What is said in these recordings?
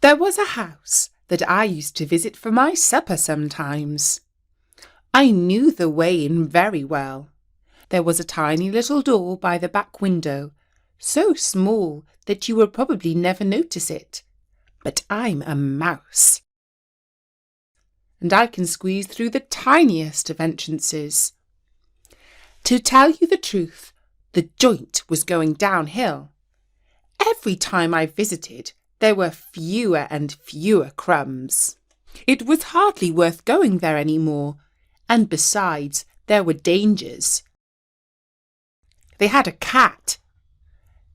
There was a house that I used to visit for my supper sometimes. I knew the way in very well. There was a tiny little door by the back window, so small that you would probably never notice it. But I'm a mouse, and I can squeeze through the tiniest of entrances. To tell you the truth, the joint was going downhill. Every time I visited, there were fewer and fewer crumbs. It was hardly worth going there any more, and besides, there were dangers. They had a cat.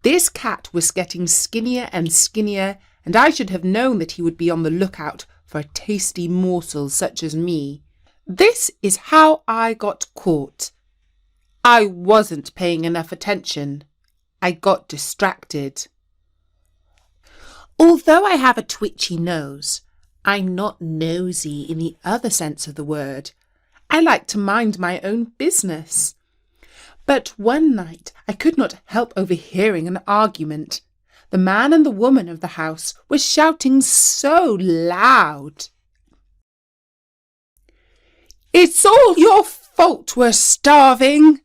This cat was getting skinnier and skinnier, and I should have known that he would be on the lookout for a tasty morsel such as me. This is how I got caught. I wasn't paying enough attention. I got distracted. Although I have a twitchy nose, I'm not nosy in the other sense of the word. I like to mind my own business. But one night I could not help overhearing an argument. The man and the woman of the house were shouting so loud. "It's all your fault we're starving,"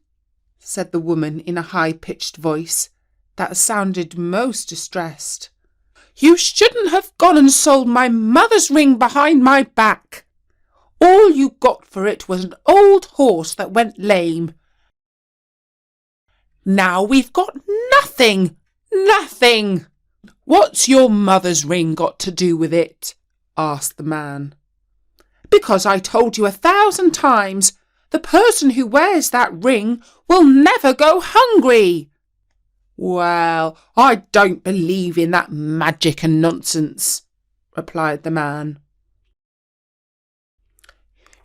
said the woman in a high-pitched voice that sounded most distressed. "You shouldn't have gone and sold my mother's ring behind my back. All you got for it was an old horse that went lame. Now we've got nothing. Nothing." "What's your mother's ring got to do with it?" asked the man. "Because I told you 1,000 times, the person who wears that ring will never go hungry." "Well, I don't believe in that magic and nonsense," replied the man.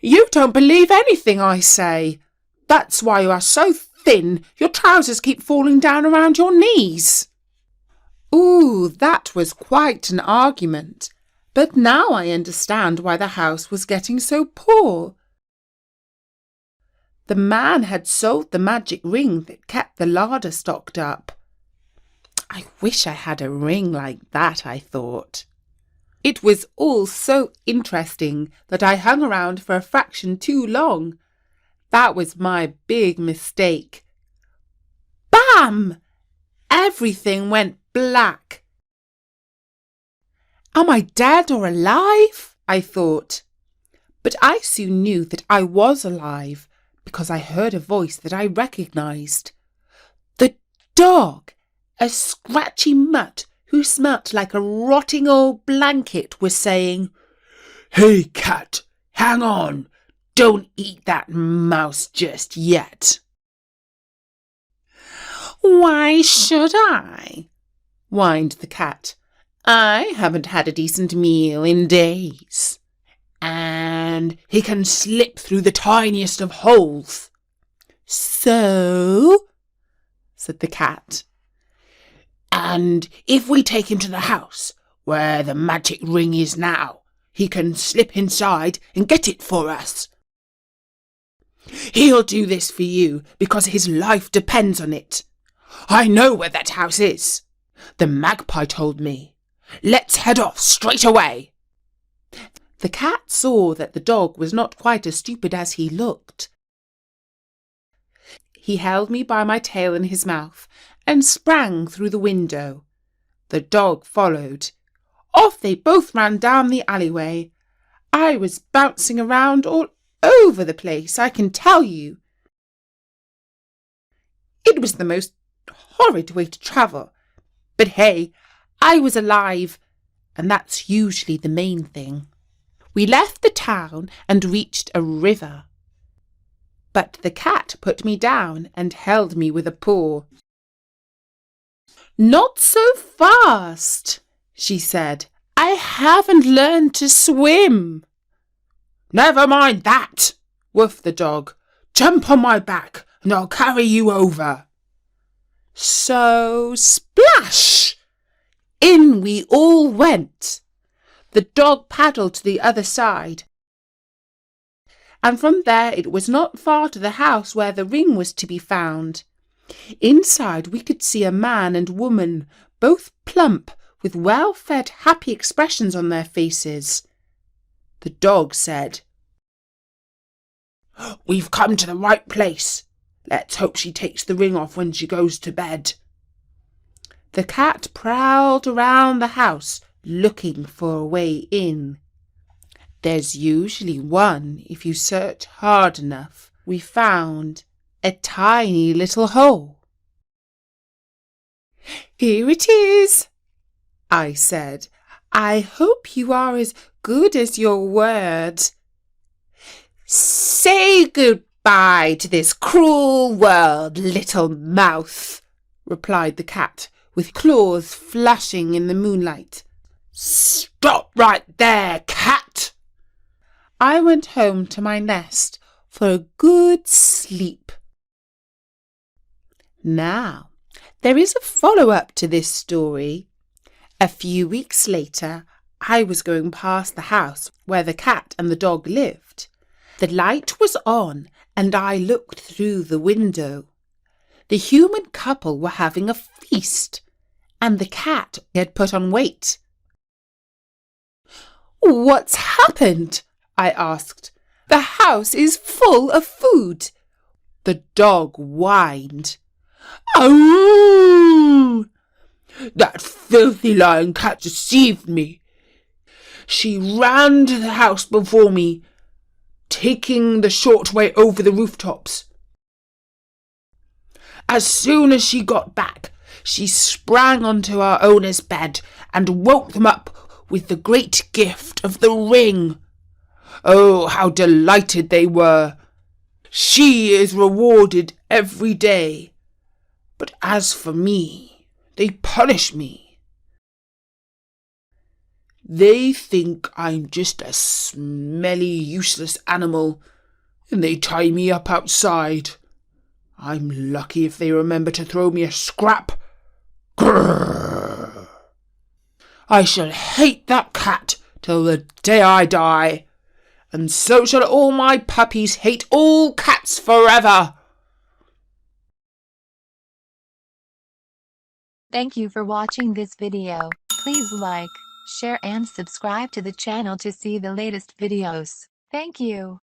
"You don't believe anything I say. That's why you are so thin, your trousers keep falling down around your knees." Ooh, that was quite an argument. But now I understand why the house was getting so poor. The man had sold the magic ring that kept the larder stocked up. I wish I had a ring like that, I thought. It was all so interesting that I hung around for a fraction too long. That was my big mistake. Bam! Everything went black. Am I dead or alive? I thought. But I soon knew that I was alive because I heard a voice that I recognised. The dog, a scratchy mutt who smelt like a rotting old blanket, was saying, "Hey, cat, hang on. Don't eat that mouse just yet." "Why should I?" whined the cat. "I haven't had a decent meal in days. And he can slip through the tiniest of holes." "So?" said the cat. "And if we take him to the house where the magic ring is now, he can slip inside and get it for us. He'll do this for you because his life depends on it. I know where that house is. The magpie told me. Let's head off straight away." The cat saw that the dog was not quite as stupid as he looked. He held me by my tail in his mouth and sprang through the window. The dog followed. Off they both ran down the alleyway. I was bouncing around all over the place, I can tell you. It was the most horrid way to travel. But hey, I was alive, and that's usually the main thing. We left the town and reached a river. But the cat put me down and held me with a paw. "Not so fast," she said. "I haven't learned to swim." "Never mind that," woofed the dog. "Jump on my back and I'll carry you over." So splash! In we all went. The dog paddled to the other side, and from there it was not far to the house where the ring was to be found. Inside we could see a man and woman, both plump, with well-fed, happy expressions on their faces. The dog said, "We've come to the right place. Let's hope she takes the ring off when she goes to bed." The cat prowled around the house looking for a way in. There's usually one if you search hard enough. We found a tiny little hole. "Here it is," I said. "I hope you are as good as your word." "Say goodbye to this cruel world, little mouth," replied the cat, with claws flashing in the moonlight. "Stop right there, cat!" I went home to my nest for a good sleep. Now, there is a follow-up to this story. A few weeks later, I was going past the house where the cat and the dog lived. The light was on and I looked through the window. The human couple were having a feast and the cat had put on weight. "What's happened?" I asked. "The house is full of food." The dog whined. "Oh! That filthy lying cat deceived me. She ran to the house before me, taking the short way over the rooftops. As soon as she got back, she sprang onto our owner's bed and woke them up with the great gift of the ring. Oh, how delighted they were! She is rewarded every day. But as for me, they punish me. They think I'm just a smelly, useless animal, and they tie me up outside. I'm lucky if they remember to throw me a scrap. Grrr! I shall hate that cat till the day I die, and so shall all my puppies hate all cats forever." Thank you for watching this video. Please like, share and subscribe to the channel to see the latest videos. Thank you.